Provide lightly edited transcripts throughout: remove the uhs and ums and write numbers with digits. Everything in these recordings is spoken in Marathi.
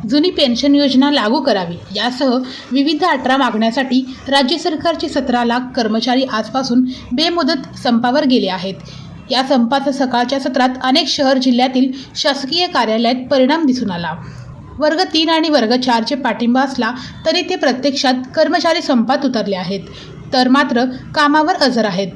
जुनी पेन्शन योजना लागू करावी यासह विविध 18 मागण्यांसाठी राज्य सरकारचे 17 लाख कर्मचारी आजपासून बेमुदत संपावर गेले आहेत। या संपाचा सकाळच्या सत्रात अनेक शहर जिल्ह्यातील शासकीय कार्यालयात परिणाम दिसून आला। वर्ग 3 आणि वर्ग 4 चे पाठिंबा असला तरी ते प्रत्यक्षात कर्मचारी संपात उतरले आहेत, तर मात्र कामावर हजर आहेत।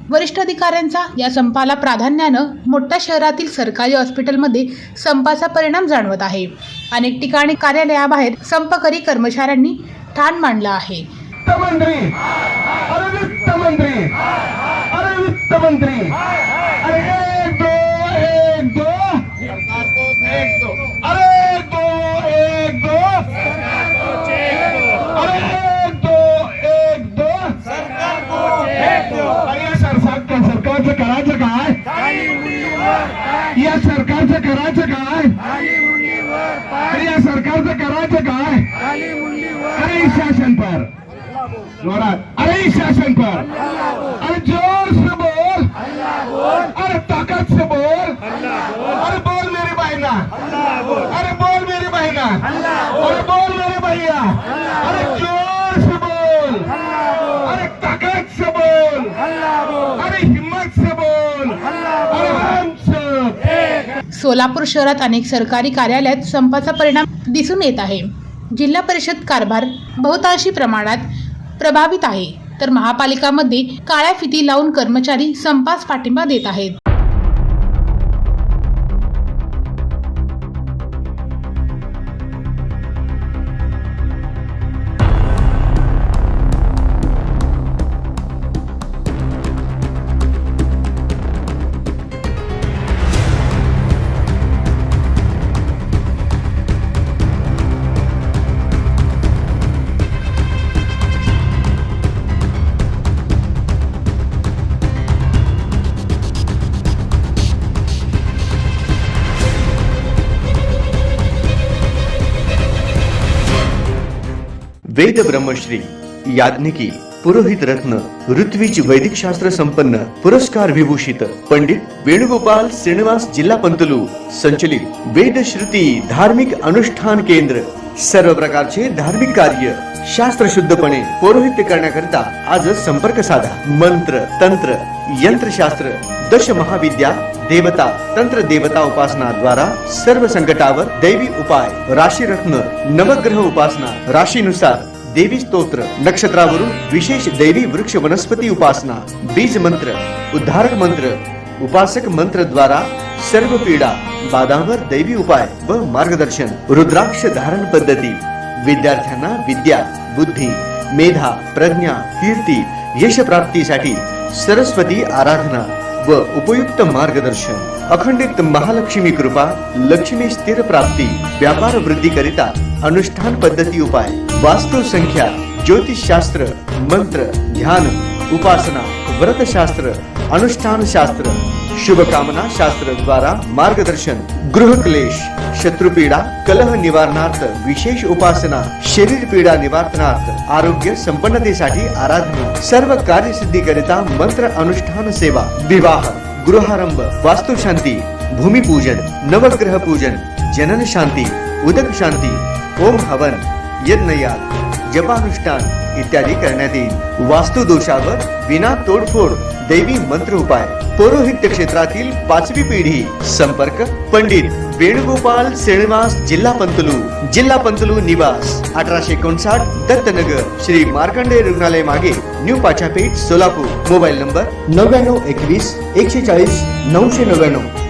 वरिष्ठ अधिकाऱ्यांचा या संपाला प्राधान्यानं मोठ्या शहरातील सरकारी हॉस्पिटलमध्ये संपाचा परिणाम जाणवत आहे। अनेक ठिकाणी कार्यालयाबाहेर संपकरी कर्मचाऱ्यांनी ठाण मांडला आहे। या सरकारचं करायचं काय? या सरकारचं करायचं काय? अरे शासन पर जोरात, अरे शासन पर, अरे जोर से बोल, अरे ताकत से बोल, अरे बोल मेरी बहना, अरे बोल मेरी बहना, अरे बोल मेरे भैया, अरे जोर से बोल, अरे ताकत से बोल, अरे हिम्मत से बोल, अरे हम सब। सोलापूर शहरात अनेक सरकारी कार्यालयात संपाचा परिणाम दिसून येत आहे। जिल्हा परिषद कारभार बहुतांशी प्रमाणात प्रभावित आहे, तर महापालिकामध्ये काळ्या फिती लावून कर्मचारी संपास पाठिंबा देत आहेत। वेद ब्रह्मश्री याज्ञिकी पुरोहित रत्न ऋत्विज वैदिक शास्त्र संपन्न पुरस्कार विभूषित पंडित वेणुगोपाल श्रीनिवास जिल्हा पंतलू संचलित वेद श्रुती धार्मिक अनुष्ठान केंद्र सर्व प्रकारचे धार्मिक कार्य शास्त्र शुद्धपणे पौरोहित्य करण्याकरिता आज संपर्क साधा। मंत्र तंत्र यंत्रशास्त्र दश महाविद्या देवता तंत्र देवता उपासना द्वारा सर्व संकटावर दैवी उपाय, राशी रत्न नवग्रह उपासना, राशीनुसार देवी स्तोत्र, नक्षत्रावरून विशेष दैवी वृक्ष वनस्पती उपासना, बीज मंत्र, उद्धारक मंत्र, उपासक मंत्र द्वारा सर्व पीडा बाधांवर दैवी उपाय व मार्गदर्शन, रुद्राक्ष धारण पद्धती, विद्यार्थ्यांना विद्या बुद्धी मेधा प्रज्ञा कीर्ती यश प्राप्तीसाठी सरस्वती आराधना व उपयुक्त मार्गदर्शन, अखंडित महालक्ष्मी कृपा, लक्ष्मी स्थिर प्राप्ती, व्यापार वृद्धि करिता अनुष्ठान पद्धती उपाय, वास्तु संख्या, ज्योतिष शास्त्र, मंत्र ध्यान उपासना, व्रत शास्त्र, अनुष्ठान शास्त्र, शुभ कामना शास्त्र द्वारा मार्गदर्शन, गृह क्लेश, शत्रुपीडा कलह निवारणार्थ विशेष उपासना, शरीर पीडा निवारणार्थ आरोग्य संपन्नतेसाठी आराधना, सर्व कार्यसिद्धी करिता मंत्र अनुष्ठान सेवा, विवाह गृहारंभ, वास्तु शांती, भूमी पूजन, नवग्रह पूजन, जनन शांती, उदक शांती, ओम हवन, यज्ञयाग, जपानुष्ठान इत्यादी करण्यात येईल। वास्तु दोषावर विना तोडफोड दैवी मंत्र उपाय, पौरोहित्य क्षेत्रातील 5वी पिढी। संपर्क पंडित वेणुगोपाल श्रीनिवास जिल्हा पंतलू निवास 1859 दत्तनगर श्री मार्कंडेय रुग्णालय मागे new Pachapeth Solapur. Mobile number 9921 140 999।